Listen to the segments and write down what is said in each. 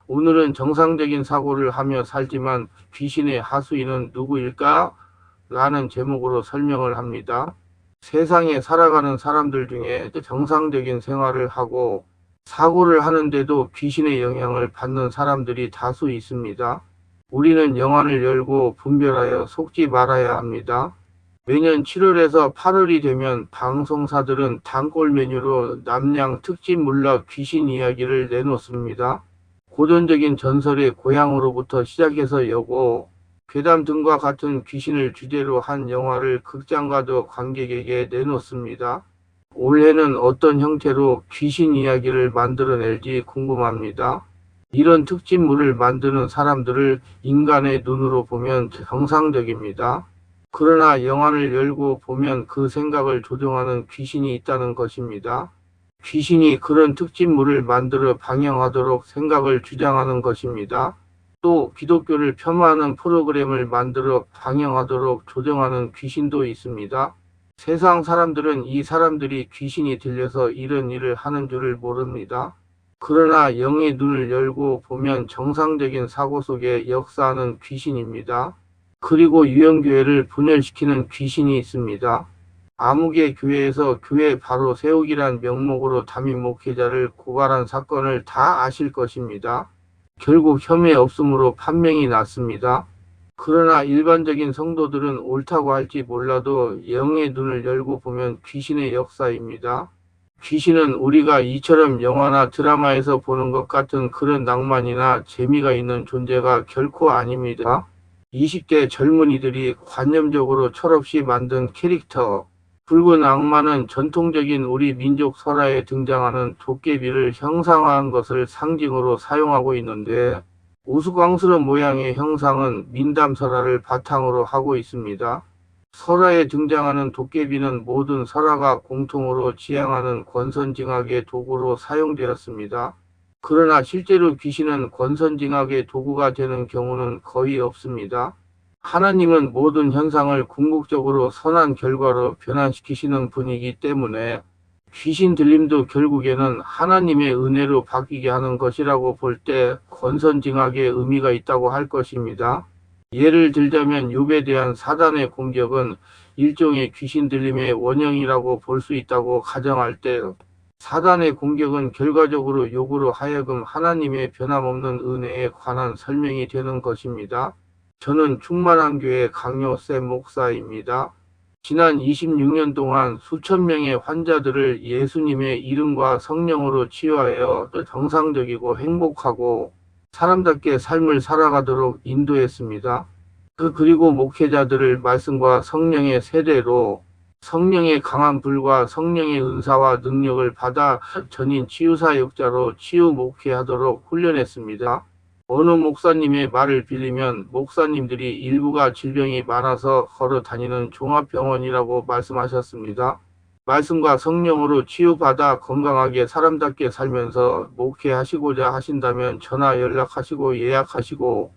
오늘은 정상적인 사고를 하며 살지만 귀신의 하수인은 누구일까? 라는 제목으로 설명을 합니다. 세상에 살아가는 사람들 중에 정상적인 생활을 하고 사고를 하는데도 귀신의 영향을 받는 사람들이 다수 있습니다. 우리는 영안을 열고 분별하여 속지 말아야 합니다. 매년 7월에서 8월이 되면 방송사들은 단골 메뉴로 남양 특집 문락 귀신 이야기를 내놓습니다. 고전적인 전설의 고향으로부터 시작해서 여고, 괴담 등과 같은 귀신을 주제로 한 영화를 극장가도 관객에게 내놓습니다. 올해는 어떤 형태로 귀신 이야기를 만들어낼지 궁금합니다. 이런 특집물을 만드는 사람들을 인간의 눈으로 보면 정상적입니다. 그러나 영안을 열고 보면 그 생각을 조종하는 귀신이 있다는 것입니다. 귀신이 그런 특집물을 만들어 방영하도록 생각을 주장하는 것입니다. 또 기독교를 폄하하는 프로그램을 만들어 방영하도록 조정하는 귀신도 있습니다. 세상 사람들은 이 사람들이 귀신이 들려서 이런 일을 하는 줄을 모릅니다. 그러나 영의 눈을 열고 보면 정상적인 사고 속에 역사하는 귀신입니다. 그리고 유형교회를 분열시키는 귀신이 있습니다. 아무개 교회에서 교회 바로 세우기란 명목으로 담임 목회자를 고발한 사건을 다 아실 것입니다. 결국 혐의 없음으로 판명이 났습니다. 그러나 일반적인 성도들은 옳다고 할지 몰라도 영의 눈을 열고 보면 귀신의 역사입니다. 귀신은 우리가 이처럼 영화나 드라마에서 보는 것 같은 그런 낭만이나 재미가 있는 존재가 결코 아닙니다. 20대 젊은이들이 관념적으로 철없이 만든 캐릭터, 붉은 악마는 전통적인 우리 민족 설화에 등장하는 도깨비를 형상화한 것을 상징으로 사용하고 있는데, 우스꽝스러운 모양의 형상은 민담 설화를 바탕으로 하고 있습니다. 설화에 등장하는 도깨비는 모든 설화가 공통으로 지향하는 권선징악의 도구로 사용되었습니다. 그러나 실제로 귀신은 권선징악의 도구가 되는 경우는 거의 없습니다. 하나님은 모든 현상을 궁극적으로 선한 결과로 변환시키시는 분이기 때문에 귀신 들림도 결국에는 하나님의 은혜로 바뀌게 하는 것이라고 볼 때 권선징악의 의미가 있다고 할 것입니다. 예를 들자면 욥에 대한 사단의 공격은 일종의 귀신 들림의 원형이라고 볼 수 있다고 가정할 때 사단의 공격은 결과적으로 욥으로 하여금 하나님의 변함없는 은혜에 관한 설명이 되는 것입니다. 저는 충만한 교회 강요쌤 목사입니다. 지난 26년 동안 수천 명의 환자들을 예수님의 이름과 성령으로 치유하여 정상적이고 행복하고 사람답게 삶을 살아가도록 인도했습니다. 그리고 목회자들을 말씀과 성령의 세례로 성령의 강한 불과 성령의 은사와 능력을 받아 전인 치유사역자로 치유 목회하도록 훈련했습니다. 어느 목사님의 말을 빌리면 목사님들이 일부가 질병이 많아서 걸어 다니는 종합병원이라고 말씀하셨습니다. 말씀과 성령으로 치유받아 건강하게 사람답게 살면서 목회하시고자 하신다면 전화 연락하시고 예약하시고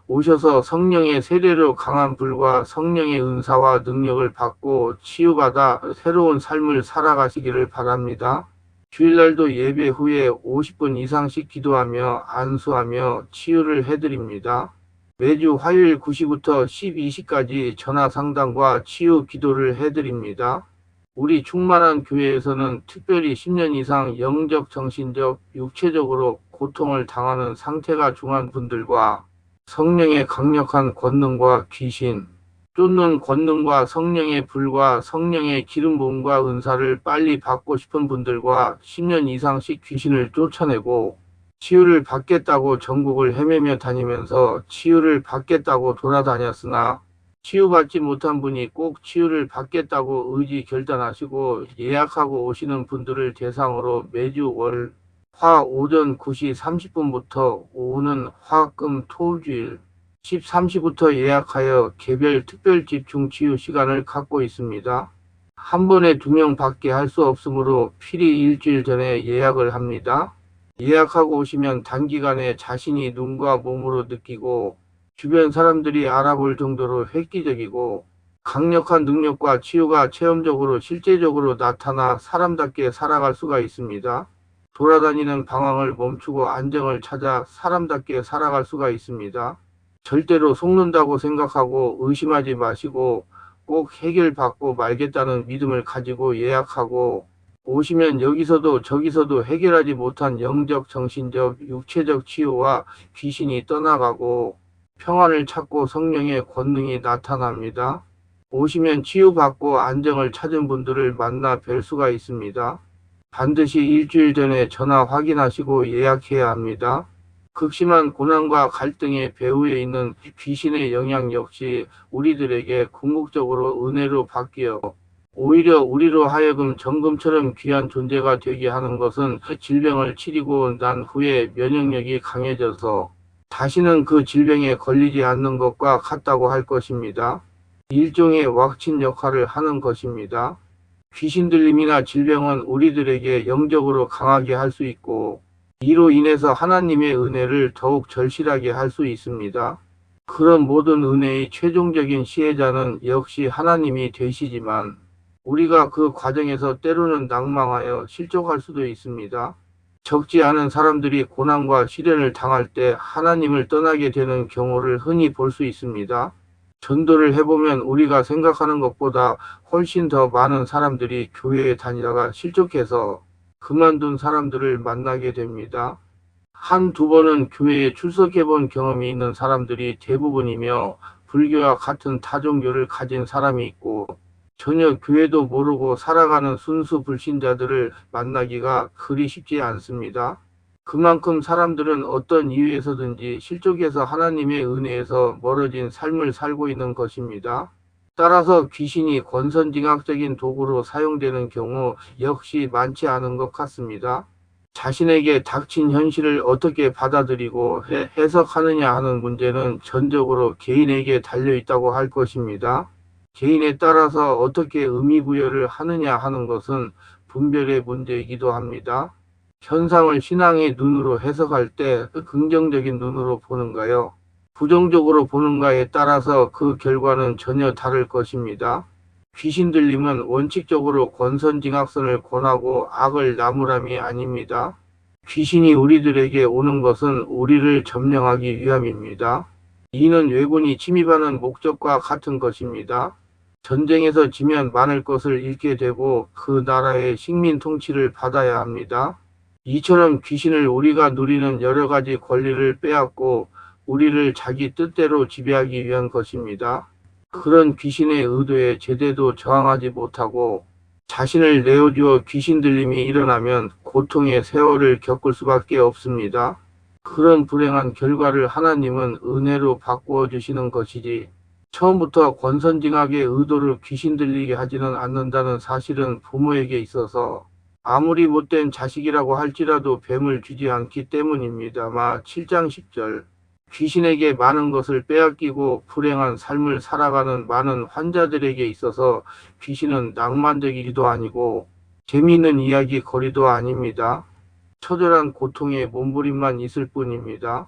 오셔서 성령의 세례로 강한 불과 성령의 은사와 능력을 받고 치유받아 새로운 삶을 살아가시기를 바랍니다. 주일날도 예배 후에 50분 이상씩 기도하며 안수하며 치유를 해드립니다. 매주 화요일 9시부터 12시까지 전화 상담과 치유 기도를 해드립니다. 우리 충만한 교회에서는 특별히 10년 이상 영적, 정신적, 육체적으로 고통을 당하는 상태가 중한 분들과 성령의 강력한 권능과 귀신, 쫓는 권능과 성령의 불과 성령의 기름 부음과 은사를 빨리 받고 싶은 분들과 10년 이상씩 귀신을 쫓아내고 치유를 받겠다고 전국을 헤매며 다니면서 치유를 받겠다고 돌아다녔으나 치유받지 못한 분이 꼭 치유를 받겠다고 의지 결단하시고 예약하고 오시는 분들을 대상으로 매주 화 오전 9시 30분부터 오후는 화금 토주일 13시부터 예약하여 개별 특별 집중 치유 시간을 갖고 있습니다. 한 번에 2명 밖에 할 수 없으므로 필히 일주일 전에 예약을 합니다. 예약하고 오시면 단기간에 자신이 눈과 몸으로 느끼고 주변 사람들이 알아볼 정도로 획기적이고 강력한 능력과 치유가 체험적으로 실제적으로 나타나 사람답게 살아갈 수가 있습니다. 돌아다니는 방황을 멈추고 안정을 찾아 사람답게 살아갈 수가 있습니다. 절대로 속는다고 생각하고 의심하지 마시고 꼭 해결받고 말겠다는 믿음을 가지고 예약하고 오시면 여기서도 저기서도 해결하지 못한 영적, 정신적, 육체적 치유와 귀신이 떠나가고 평안을 찾고 성령의 권능이 나타납니다. 오시면 치유받고 안정을 찾은 분들을 만나 뵐 수가 있습니다. 반드시 일주일 전에 전화 확인하시고 예약해야 합니다. 극심한 고난과 갈등의 배후에 있는 귀신의 영향 역시 우리들에게 궁극적으로 은혜로 바뀌어 오히려 우리로 하여금 정금처럼 귀한 존재가 되게 하는 것은 질병을 치르고 난 후에 면역력이 강해져서 다시는 그 질병에 걸리지 않는 것과 같다고 할 것입니다. 일종의 왁친 역할을 하는 것입니다. 귀신 들림이나 질병은 우리들에게 영적으로 강하게 할 수 있고 이로 인해서 하나님의 은혜를 더욱 절실하게 할 수 있습니다. 그런 모든 은혜의 최종적인 시혜자는 역시 하나님이 되시지만 우리가 그 과정에서 때로는 낭망하여 실족할 수도 있습니다. 적지 않은 사람들이 고난과 시련을 당할 때 하나님을 떠나게 되는 경우를 흔히 볼 수 있습니다. 전도를 해보면 우리가 생각하는 것보다 훨씬 더 많은 사람들이 교회에 다니다가 실족해서 그만둔 사람들을 만나게 됩니다. 한두 번은 교회에 출석해본 경험이 있는 사람들이 대부분이며 불교와 같은 타종교를 가진 사람이 있고 전혀 교회도 모르고 살아가는 순수 불신자들을 만나기가 그리 쉽지 않습니다. 그만큼 사람들은 어떤 이유에서든지 실족해서 하나님의 은혜에서 멀어진 삶을 살고 있는 것입니다. 따라서 귀신이 권선징악적인 도구로 사용되는 경우 역시 많지 않은 것 같습니다. 자신에게 닥친 현실을 어떻게 받아들이고 해석하느냐 하는 문제는 전적으로 개인에게 달려있다고 할 것입니다. 개인에 따라서 어떻게 의미부여를 하느냐 하는 것은 분별의 문제이기도 합니다. 현상을 신앙의 눈으로 해석할 때 긍정적인 눈으로 보는가요? 부정적으로 보는가에 따라서 그 결과는 전혀 다를 것입니다. 귀신 들림은 원칙적으로 권선징악선을 권하고 악을 나무람이 아닙니다. 귀신이 우리들에게 오는 것은 우리를 점령하기 위함입니다. 이는 왜군이 침입하는 목적과 같은 것입니다. 전쟁에서 지면 많을 것을 잃게 되고 그 나라의 식민 통치를 받아야 합니다. 이처럼 귀신을 우리가 누리는 여러 가지 권리를 빼앗고 우리를 자기 뜻대로 지배하기 위한 것입니다. 그런 귀신의 의도에 제대로 저항하지 못하고 자신을 내어주어 귀신 들림이 일어나면 고통의 세월을 겪을 수밖에 없습니다. 그런 불행한 결과를 하나님은 은혜로 바꾸어 주시는 것이지 처음부터 권선징악의 의도를 귀신 들리게 하지는 않는다는 사실은 부모에게 있어서 아무리 못된 자식이라고 할지라도 뱀을 쥐지 않기 때문입니다. 마 7장 10절. 귀신에게 많은 것을 빼앗기고 불행한 삶을 살아가는 많은 환자들에게 있어서 귀신은 낭만적이기도 아니고 재미있는 이야기 거리도 아닙니다. 처절한 고통에 몸부림만 있을 뿐입니다.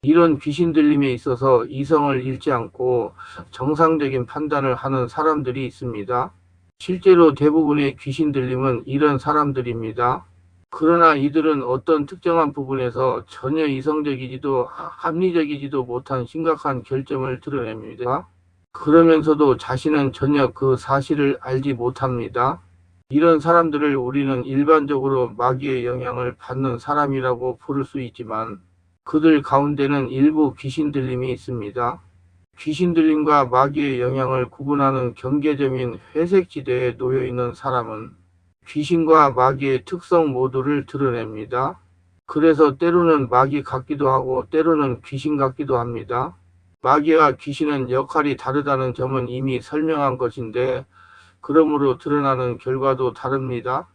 이런 귀신 들림에 있어서 이성을 잃지 않고 정상적인 판단을 하는 사람들이 있습니다. 실제로 대부분의 귀신 들림은 이런 사람들입니다. 그러나 이들은 어떤 특정한 부분에서 전혀 이성적이지도 합리적이지도 못한 심각한 결점을 드러냅니다. 그러면서도 자신은 전혀 그 사실을 알지 못합니다. 이런 사람들을 우리는 일반적으로 마귀의 영향을 받는 사람이라고 부를 수 있지만 그들 가운데는 일부 귀신 들림이 있습니다. 귀신 들림과 마귀의 영향을 구분하는 경계점인 회색지대에 놓여 있는 사람은 귀신과 마귀의 특성 모두를 드러냅니다. 그래서 때로는 마귀 같기도 하고 때로는 귀신 같기도 합니다. 마귀와 귀신은 역할이 다르다는 점은 이미 설명한 것인데 그러므로 드러나는 결과도 다릅니다.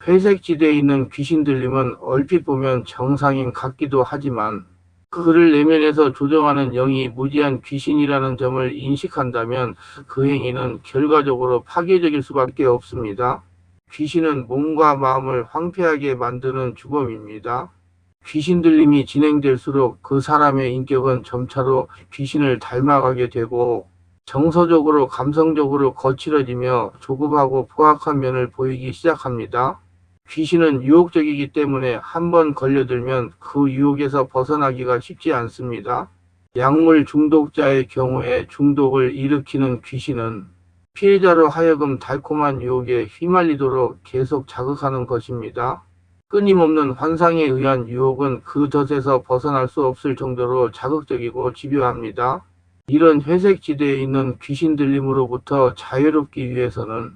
회색지대에 있는 귀신 들림은 얼핏 보면 정상인 같기도 하지만 그를 내면에서 조정하는 영이 무지한 귀신이라는 점을 인식한다면 그 행위는 결과적으로 파괴적일 수밖에 없습니다. 귀신은 몸과 마음을 황폐하게 만드는 주범입니다. 귀신 들림이 진행될수록 그 사람의 인격은 점차로 귀신을 닮아가게 되고 정서적으로 감성적으로 거칠어지며 조급하고 포악한 면을 보이기 시작합니다. 귀신은 유혹적이기 때문에 한번 걸려들면 그 유혹에서 벗어나기가 쉽지 않습니다. 약물 중독자의 경우에 중독을 일으키는 귀신은 피해자로 하여금 달콤한 유혹에 휘말리도록 계속 자극하는 것입니다. 끊임없는 환상에 의한 유혹은 그 덫에서 벗어날 수 없을 정도로 자극적이고 집요합니다. 이런 회색 지대에 있는 귀신 들림으로부터 자유롭기 위해서는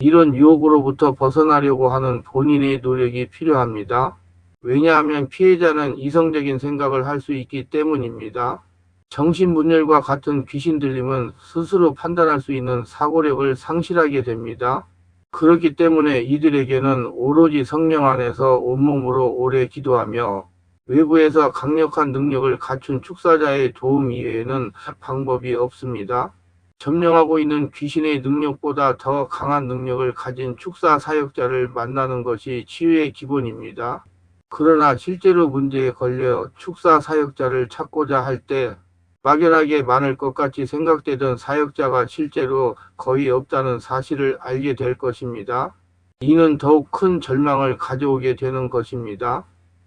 이런 유혹으로부터 벗어나려고 하는 본인의 노력이 필요합니다. 왜냐하면 피해자는 이성적인 생각을 할 수 있기 때문입니다. 정신분열과 같은 귀신 들림은 스스로 판단할 수 있는 사고력을 상실하게 됩니다. 그렇기 때문에 이들에게는 오로지 성령 안에서 온몸으로 오래 기도하며 외부에서 강력한 능력을 갖춘 축사자의 도움 이외에는 방법이 없습니다. 점령하고 있는 귀신의 능력보다 더 강한 능력을 가진 축사 사역자를 만나는 것이 치유의 기본입니다. 그러나 실제로 문제에 걸려 축사 사역자를 찾고자 할 때 막연하게 많을 것 같이 생각되던 사역자가 실제로 거의 없다는 사실을 알게 될 것입니다. 이는 더욱 큰 절망을 가져오게 되는 것입니다.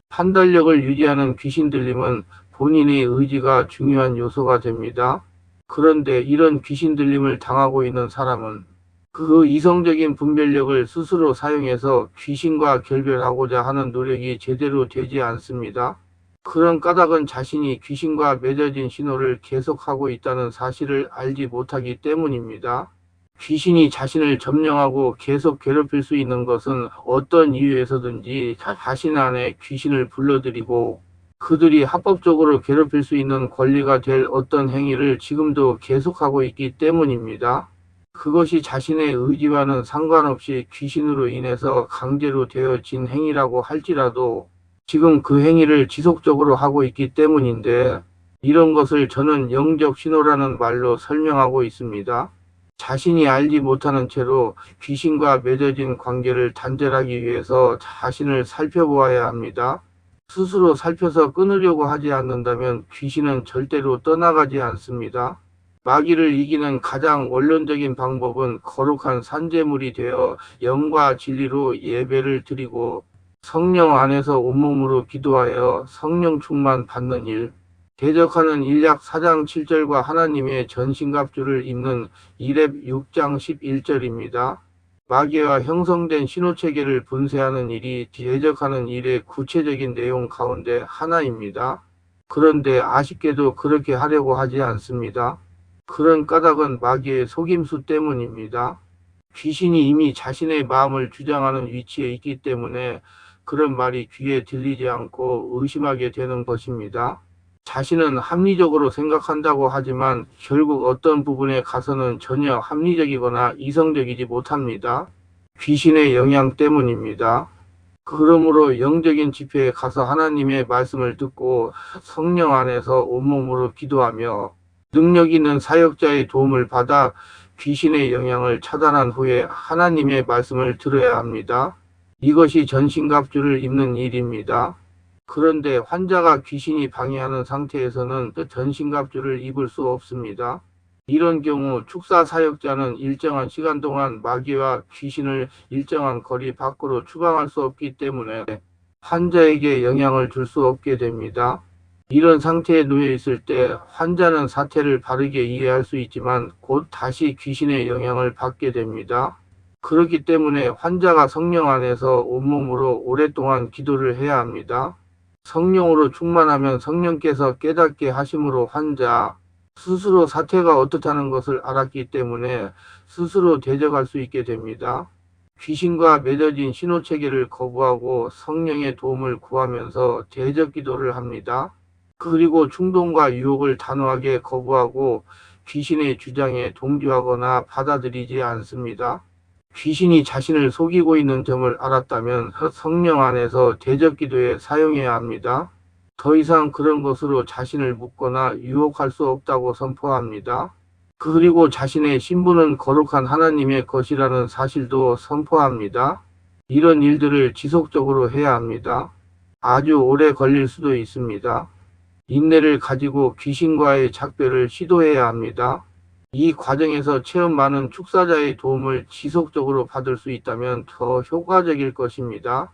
판단력을 유지하는 귀신 들림은 본인의 의지가 중요한 요소가 됩니다. 그런데 이런 귀신 들림을 당하고 있는 사람은 그 이성적인 분별력을 스스로 사용해서 귀신과 결별하고자 하는 노력이 제대로 되지 않습니다. 그런 까닭은 자신이 귀신과 맺어진 신호를 계속하고 있다는 사실을 알지 못하기 때문입니다. 귀신이 자신을 점령하고 계속 괴롭힐 수 있는 것은 어떤 이유에서든지 자신 안에 귀신을 불러들이고 그들이 합법적으로 괴롭힐 수 있는 권리가 될 어떤 행위를 지금도 계속하고 있기 때문입니다. 그것이 자신의 의지와는 상관없이 귀신으로 인해서 강제로 되어진 행위라고 할지라도 지금 그 행위를 지속적으로 하고 있기 때문인데 이런 것을 저는 영적 신호라는 말로 설명하고 있습니다. 자신이 알지 못하는 채로 귀신과 맺어진 관계를 단절하기 위해서 자신을 살펴보아야 합니다. 스스로 살펴서 끊으려고 하지 않는다면 귀신은 절대로 떠나가지 않습니다. 마귀를 이기는 가장 원론적인 방법은 거룩한 산재물이 되어 영과 진리로 예배를 드리고 성령 안에서 온몸으로 기도하여 성령 충만 받는 일, 대적하는 일약 4장 7절과 하나님의 전신갑주를 입는 이렙 6장 11절입니다. 마귀와 형성된 신호체계를 분쇄하는 일이 대적하는 일의 구체적인 내용 가운데 하나입니다. 그런데 아쉽게도 그렇게 하려고 하지 않습니다. 그런 까닭은 마귀의 속임수 때문입니다. 귀신이 이미 자신의 마음을 주장하는 위치에 있기 때문에 그런 말이 귀에 들리지 않고 의심하게 되는 것입니다. 자신은 합리적으로 생각한다고 하지만 결국 어떤 부분에 가서는 전혀 합리적이거나 이성적이지 못합니다. 귀신의 영향 때문입니다. 그러므로 영적인 집회에 가서 하나님의 말씀을 듣고 성령 안에서 온몸으로 기도하며 능력 있는 사역자의 도움을 받아 귀신의 영향을 차단한 후에 하나님의 말씀을 들어야 합니다. 이것이 전신갑주를 입는 일입니다. 그런데 환자가 귀신이 방해하는 상태에서는 전신갑주를 입을 수 없습니다. 이런 경우 축사 사역자는 일정한 시간 동안 마귀와 귀신을 일정한 거리 밖으로 추방할 수 없기 때문에 환자에게 영향을 줄 수 없게 됩니다. 이런 상태에 놓여 있을 때 환자는 사태를 바르게 이해할 수 있지만 곧 다시 귀신의 영향을 받게 됩니다. 그렇기 때문에 환자가 성령 안에서 온몸으로 오랫동안 기도를 해야 합니다. 성령으로 충만하면 성령께서 깨닫게 하심으로 환자 스스로 사태가 어떻다는 것을 알았기 때문에 스스로 대적할 수 있게 됩니다. 귀신과 맺어진 신호체계를 거부하고 성령의 도움을 구하면서 대적 기도를 합니다. 그리고 충동과 유혹을 단호하게 거부하고 귀신의 주장에 동조하거나 받아들이지 않습니다. 귀신이 자신을 속이고 있는 점을 알았다면 성령 안에서 대적 기도에 사용해야 합니다. 더 이상 그런 것으로 자신을 묶거나 유혹할 수 없다고 선포합니다. 그리고 자신의 신분은 거룩한 하나님의 것이라는 사실도 선포합니다. 이런 일들을 지속적으로 해야 합니다. 아주 오래 걸릴 수도 있습니다. 인내를 가지고 귀신과의 작별을 시도해야 합니다. 이 과정에서 체험 많은 축사자의 도움을 지속적으로 받을 수 있다면 더 효과적일 것입니다.